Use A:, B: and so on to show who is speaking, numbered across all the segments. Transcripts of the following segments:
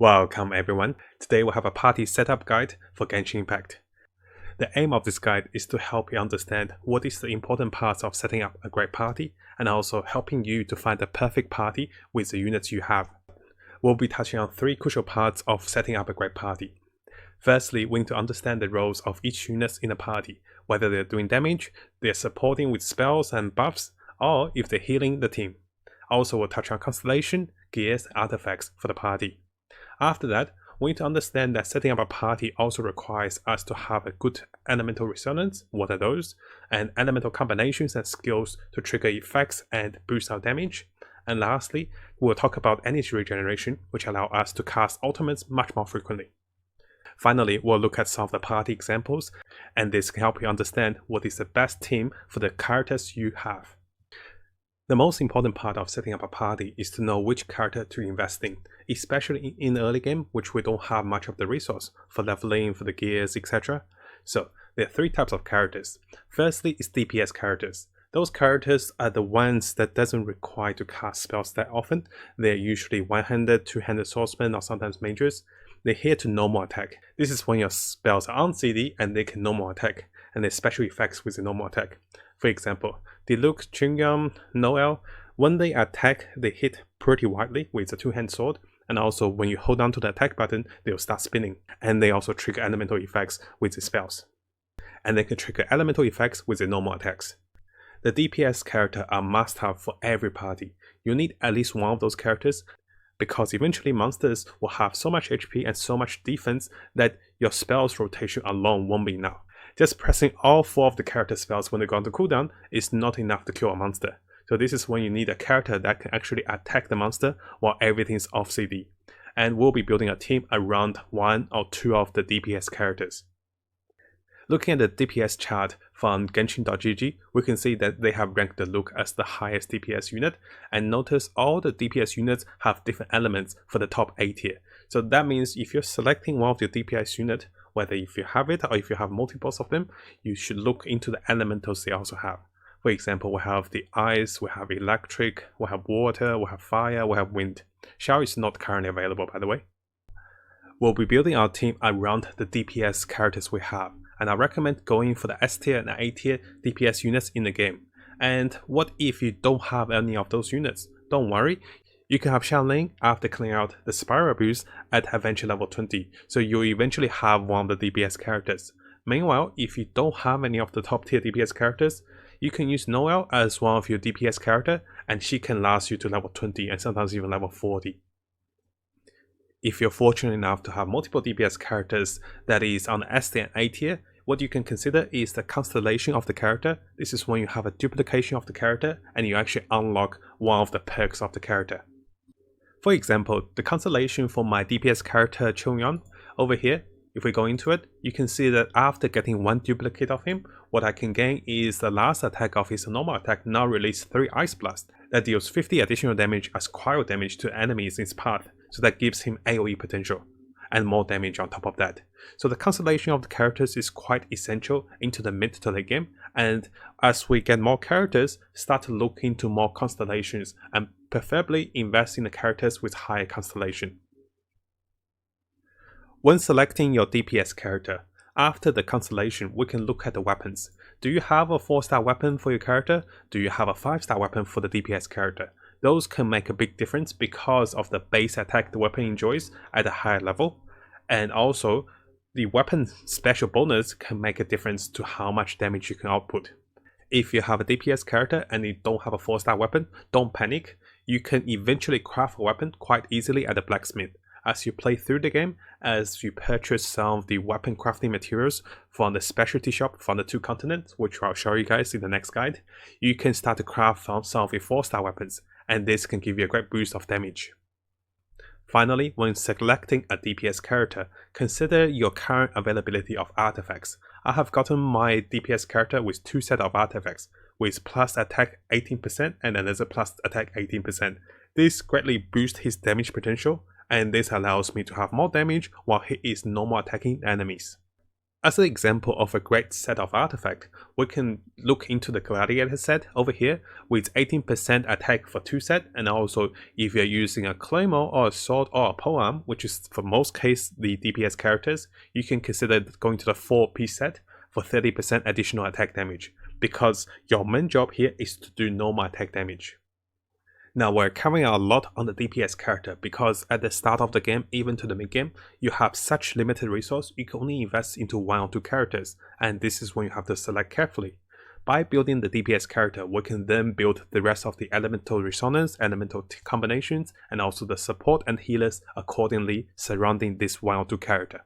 A: Welcome everyone. Today we'll have a party setup guide for GENSHIN IMPACT. The aim of this guide is to help you understand what is the important parts of setting up a great party and also helping you to find the perfect party with the units you have. We'll be touching on 3 crucial parts of setting up a great party. Firstly, we need to understand the roles of each unit in a party, whether they're doing damage, they're supporting with spells and buffs, or if they're healing the team. Also, we'll touch on Constellation, gears, and artifacts for the party. After that, we need to understand that setting up a party also requires us to have a good elemental resonance, what are those, and elemental combinations and skills to trigger effects and boost our damage. And lastly, we'll talk about energy regeneration, which allow us to cast ultimates much more frequently. Finally, we'll look at some of the party examples, and this can help you understand what is the best team for the characters you have. The most important part of setting up a party is to know which character to invest in, especially in the early game, which we don't have much of the resource for leveling, for the gears, etc. So there are 3 types of characters. Firstly is DPS characters. Those characters are the ones that doesn't require to cast spells that often. They're usually one-handed, two-handed swordsmen or sometimes mages. They're here to normal attack. This is when your spells are on CD and they can normal attack, and there's special effects with the normal attack. For example, Diluc, Chingyang, Noelle, when they attack, they hit pretty widely with a 2-hand sword, and also when you hold down to the attack button, they'll start spinning, and they also trigger elemental effects with the spells. And they can trigger elemental effects with the normal attacks. The DPS character are must-have for every party. You need at least one of those characters, because eventually monsters will have so much HP and so much defense that your spells rotation alone won't be enough. Just pressing all 4 of the character spells when they go on to cooldown is not enough to kill a monster. So this is when you need a character that can actually attack the monster while everything's off CD. And we'll be building a team around 1 or 2 of the DPS characters. Looking at the DPS chart from Genshin.gg, we can see that they have ranked the Luke as the highest DPS unit, and notice all the DPS units have different elements for the top A tier. So that means if you're selecting one of your DPS unit, whether if you have it or if you have multiples of them, you should look into the elementals they also have. For example, we have the ice, we have electric, we have water, we have fire, we have wind. Shao is not currently available, by the way. We'll be building our team around the DPS characters we have, and I recommend going for the S tier and A tier DPS units in the game. And what if you don't have any of those units? Don't worry, you can have Xianling after clearing out the Spiral Abuse at Adventure level 20, so you'll eventually have one of the DPS characters. Meanwhile, if you don't have any of the top tier DPS characters, you can use Noelle as one of your DPS character, and she can last you to level 20 and sometimes even level 40. If you're fortunate enough to have multiple DPS characters that is on the S tier and A tier, what you can consider is the Constellation of the character. This is when you have a duplication of the character and you actually unlock one of the perks of the character. For example, the Constellation for my DPS character Chongyang, over here, if we go into it, you can see that after getting 1 duplicate of him, what I can gain is the last attack of his normal attack now release 3 Ice Blast that deals 50 additional damage as cryo damage to enemies in his path, so that gives him AoE potential and more damage on top of that. So the Constellation of the characters is quite essential into the mid to late game, and as we get more characters, start to look into more constellations and preferably invest in the characters with higher constellation. When selecting your DPS character, after the constellation, we can look at the weapons. Do you have a 4-star weapon for your character? Do you have a 5-star weapon for the DPS character? Those can make a big difference because of the base attack the weapon enjoys at a higher level, and also the weapon special bonus can make a difference to how much damage you can output. If you have a DPS character and you don't have a 4-star weapon, don't panic. You can eventually craft a weapon quite easily at the blacksmith. As you play through the game, as you purchase some of the weapon crafting materials from the specialty shop from the 2 continents, which I'll show you guys in the next guide, you can start to craft some of the 4-star weapons, and this can give you a great boost of damage. Finally, when selecting a DPS character, consider your current availability of artifacts. I have gotten my DPS character with 2 sets of artifacts, with plus attack 18% and another plus attack 18%. This greatly boosts his damage potential, and this allows me to have more damage while he is normal attacking enemies. As an example of a great set of artifacts, we can look into the Gladiator set over here with 18% attack for 2 set, and also if you're using a Claymore or a Sword or a Polearm, which is for most cases the DPS characters, you can consider going to the 4P set for 30% additional attack damage, because your main job here is to do normal attack damage. Now we're covering a lot on the DPS character because at the start of the game, even to the mid game, you have such limited resource, you can only invest into 1 or 2 characters, and this is when you have to select carefully. By building the DPS character, we can then build the rest of the elemental resonance, elemental combinations, and also the support and healers accordingly surrounding this 1 or 2 character.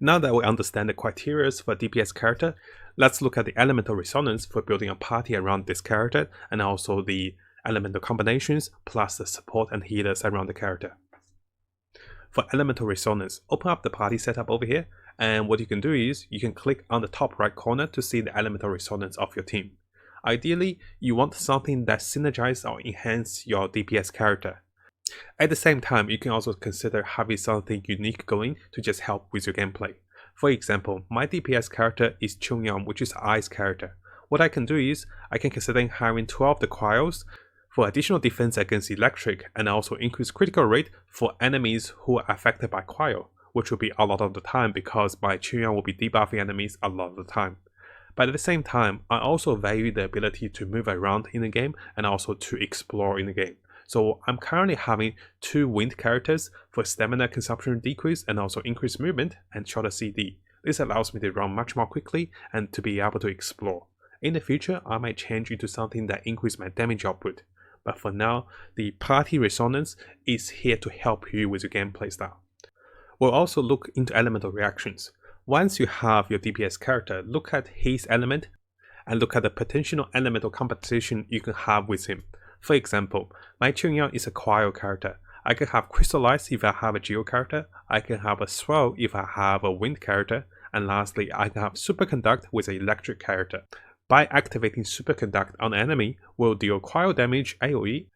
A: Now that we understand the criteria for a DPS character, let's look at the elemental resonance for building a party around this character, and also the elemental combinations plus the support and healers around the character. For elemental resonance, open up the party setup over here, and what you can do is you can click on the top right corner to see the elemental resonance of your team. Ideally, you want something that synergizes or enhances your DPS character. At the same time, you can also consider having something unique going to just help with your gameplay. For example, my DPS character is Chungyang, which is Ice character. What I can do is I can consider having 12 the cryols for additional defense against electric, and also increase critical rate for enemies who are affected by cryo, which will be a lot of the time because my Chunyang will be debuffing enemies a lot of the time. But at the same time, I also value the ability to move around in the game and also to explore in the game. So I'm currently having 2 wind characters for stamina consumption decrease and also increased movement and shorter CD. This allows me to run much more quickly and to be able to explore. In the future, I might change into something that increases my damage output. But for now, the party resonance is here to help you with your gameplay style. We'll also look into elemental reactions. Once you have your DPS character, look at his element and look at the potential elemental competition you can have with him. For example, my Chungyang is a cryo character. I can have Crystallize if I have a Geo character, I can have a Swirl if I have a Wind character, and lastly, I can have Superconduct with an Electric character. By activating Superconduct on an enemy, will deal cryo damage AoE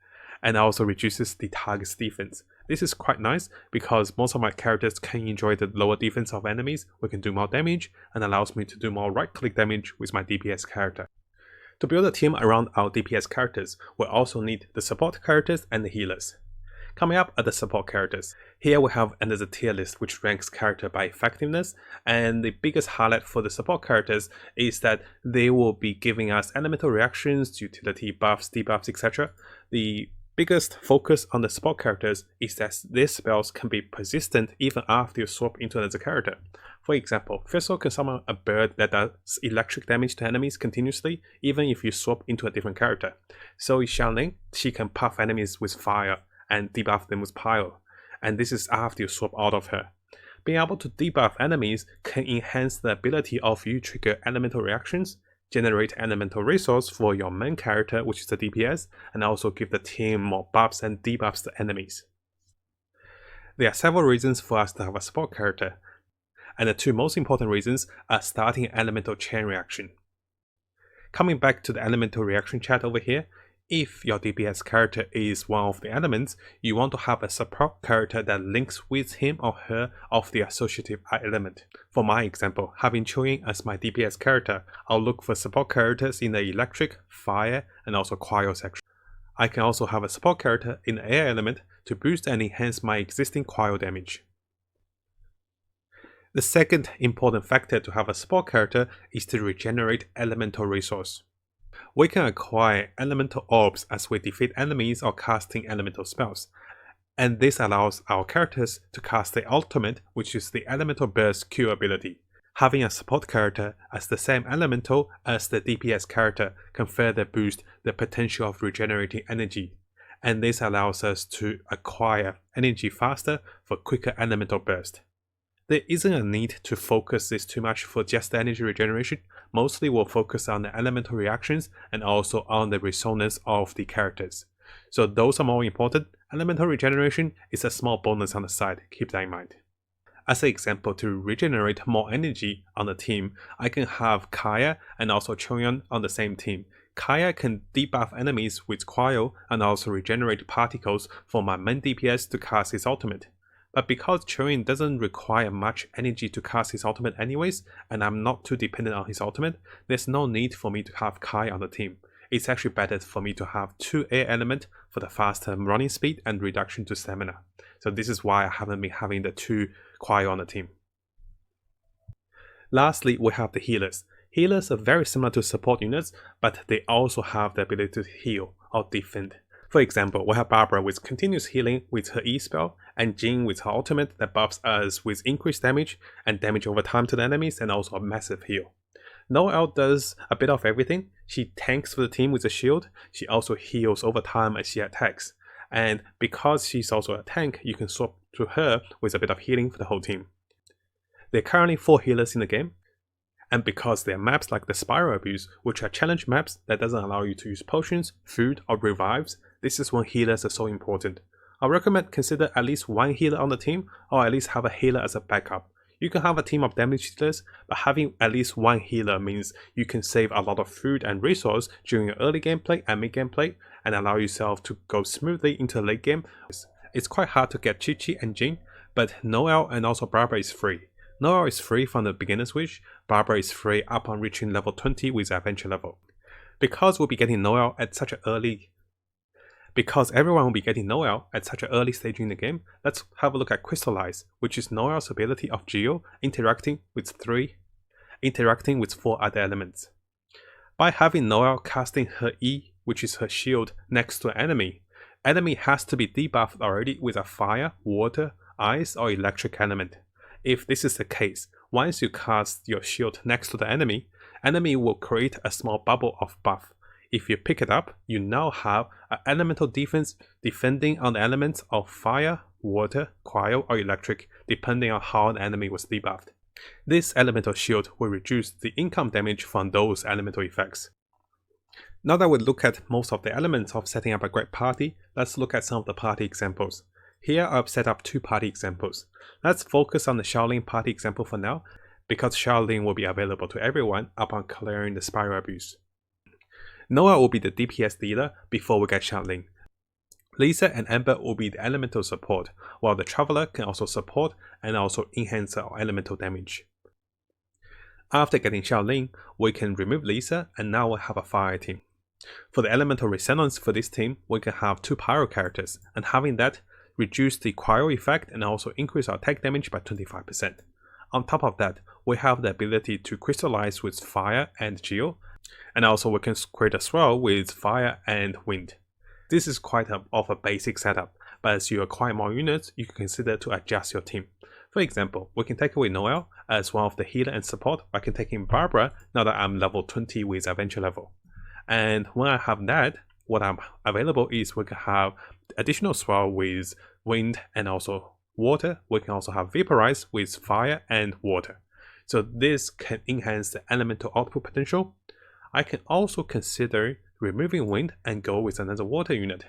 A: and also reduces the target's defense. This is quite nice because most of my characters can enjoy the lower defense of enemies, we can do more damage, and allows me to do more right-click damage with my DPS character. To build a team around our DPS characters, we'll also need the support characters and the healers. Coming up are the support characters. Here we have another tier list which ranks character by effectiveness, and the biggest highlight for the support characters is that they will be giving us elemental reactions, utility buffs, debuffs, etc. The biggest focus on the support characters is that these spells can be persistent even after you swap into another character. For example, Fizzle can summon a bird that does electric damage to enemies continuously even if you swap into a different character. So is Xiangling, she can puff enemies with fire and debuff them with pyro, and this is after you swap out of her. Being able to debuff enemies can enhance the ability of you trigger elemental reactions, generate elemental resource for your main character, which is the DPS, and also give the team more buffs and debuffs to enemies. There are several reasons for us to have a support character, and the 2 most important reasons are starting an elemental chain reaction. Coming back to the elemental reaction chat over here, if your DPS character is one of the elements, you want to have a support character that links with him or her of the associative element. For my example, having Chewing as my DPS character, I'll look for support characters in the electric, fire, and also cryo section. I can also have a support character in the air element to boost and enhance my existing cryo damage. The second important factor to have a support character is to regenerate elemental resource. We can acquire elemental orbs as we defeat enemies or casting elemental spells, and this allows our characters to cast the ultimate, which is the elemental burst Q ability. Having a support character as the same elemental as the DPS character can further boost the potential of regenerating energy, and this allows us to acquire energy faster for quicker elemental burst. There isn't a need to focus this too much for just the energy regeneration. Mostly we'll focus on the elemental reactions and also on the resonance of the characters. So those are more important. Elemental regeneration is a small bonus on the side, keep that in mind. As an example, to regenerate more energy on the team, I can have Kaya and also Chongyun on the same team. Kaya can debuff enemies with cryo and also regenerate particles for my main DPS to cast his ultimate. But because Churin doesn't require much energy to cast his ultimate anyways, and I'm not too dependent on his ultimate, there's no need for me to have Kai on the team. It's actually better for me to have 2 air element for the faster running speed and reduction to stamina. So this is why I haven't been having the 2 Kai on the team. Lastly, we have the healers. Healers are very similar to support units, but they also have the ability to heal or defend. For example, we have Barbara with continuous healing with her E spell, and Jean with her ultimate that buffs us with increased damage and damage over time to the enemies, and also a massive heal. Noelle does a bit of everything. She tanks for the team with a shield, she also heals over time as she attacks. And because she's also a tank, you can swap to her with a bit of healing for the whole team. There are currently 4 healers in the game, and because there are maps like the Spiral Abuse, which are challenge maps that doesn't allow you to use potions, food, or revives, this is when healers are so important. I recommend consider at least 1 healer on the team, or at least have a healer as a backup. You can have a team of damage dealers, but having at least 1 healer means you can save a lot of food and resource during your early gameplay and mid gameplay, and allow yourself to go smoothly into late game. It's quite hard to get Chi-Chi and Jean, but Noelle and also Barbara is free. Noelle is free from the beginner's wish, Barbara is free upon reaching level 20 with adventure level. Because we'll be getting Noelle at such an early Because everyone will be getting Noelle at such an early stage in the game, let's have a look at Crystallize, which is Noelle's ability of Geo interacting with 4 other elements. By having Noelle casting her E, which is her shield, next to an enemy has to be debuffed already with a fire, water, ice, or electric element. If this is the case, once you cast your shield next to the enemy will create a small bubble of buff. If you pick it up, you now have an elemental defense defending on the elements of fire, water, cryo, or electric, depending on how an enemy was debuffed. This elemental shield will reduce the income damage from those elemental effects. Now that we look at most of the elements of setting up a great party, let's look at some of the party examples. Here I've set up 2 party examples. Let's focus on the Shaolin party example for now, because Shaolin will be available to everyone upon clearing the Spiral Abuse. Noelle will be the DPS dealer before we get Shaolin. Lisa and Amber will be the elemental support, while the Traveler can also support and also enhance our elemental damage. After getting Shaolin, we can remove Lisa and now we'll have a fire team. For the elemental resonance for this team, we can have 2 pyro characters, and having that reduce the cryo effect and also increase our attack damage by 25%. On top of that, we have the ability to crystallize with fire and geo, and also we can create a swirl with fire and wind. This is quite of a basic setup, but as you acquire more units, you can consider to adjust your team. For example, we can take away Noelle as one of the healer and support. I can take in Barbara now that I'm level 20 with adventure level. And when I have that, what I'm available is we can have additional swirl with wind and also water. We can also have vaporize with fire and water. So this can enhance the elemental output potential. I can also consider removing wind and go with another water unit.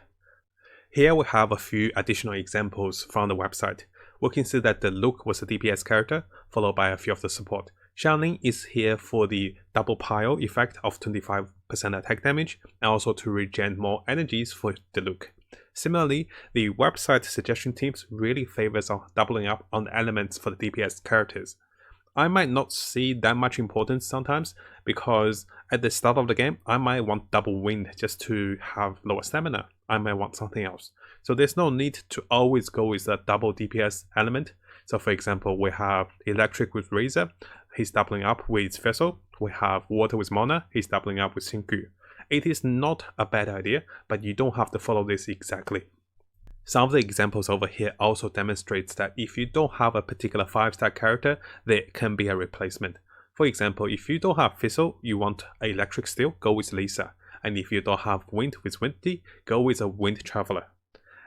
A: Here we have a few additional examples from the website. We can see that the Luke was a DPS character, followed by a few of the support. Shaolin is here for the double pile effect of 25% attack damage, and also to regen more energies for the Luke. Similarly, the website suggestion teams really favors on doubling up on the elements for the DPS characters. I might not see that much importance sometimes, because at the start of the game, I might want double wind just to have lower stamina. I might want something else. So there's no need to always go with a double DPS element. So for example, we have electric with Razor, he's doubling up with Vessel. We have water with Mona, he's doubling up with Xinggu. It is not a bad idea, but you don't have to follow this exactly. Some of the examples over here also demonstrates that if you don't have a particular 5-star character, there can be a replacement. For example, if you don't have Fizzle, you want electric steel, go with Lisa. And if you don't have wind with Windy, go with a wind traveler.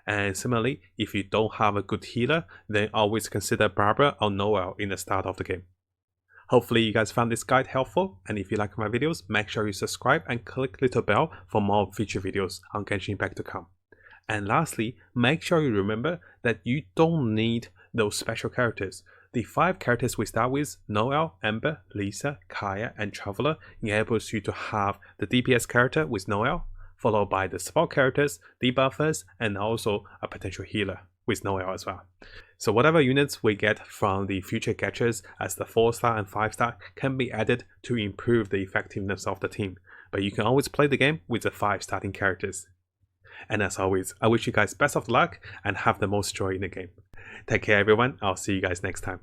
A: And similarly, if you don't have a good healer, then always consider Barbara or Noelle in the start of the game. Hopefully you guys found this guide helpful, and if you like my videos, make sure you subscribe and click little bell for more future videos on Genshin Impact to come. And lastly, make sure you remember that you don't need those special characters. The 5 characters we start with, Noelle, Amber, Lisa, Kaya, and Traveler, enables you to have the DPS character with Noelle, followed by the support characters, debuffers, and also a potential healer. with Noelle as well. So whatever units we get from the future catchers as the 4-star and 5-star can be added to improve the effectiveness of the team, but you can always play the game with the 5 starting characters. And as always, I wish you guys best of luck and have the most joy in the game. Take care everyone, I'll see you guys next time.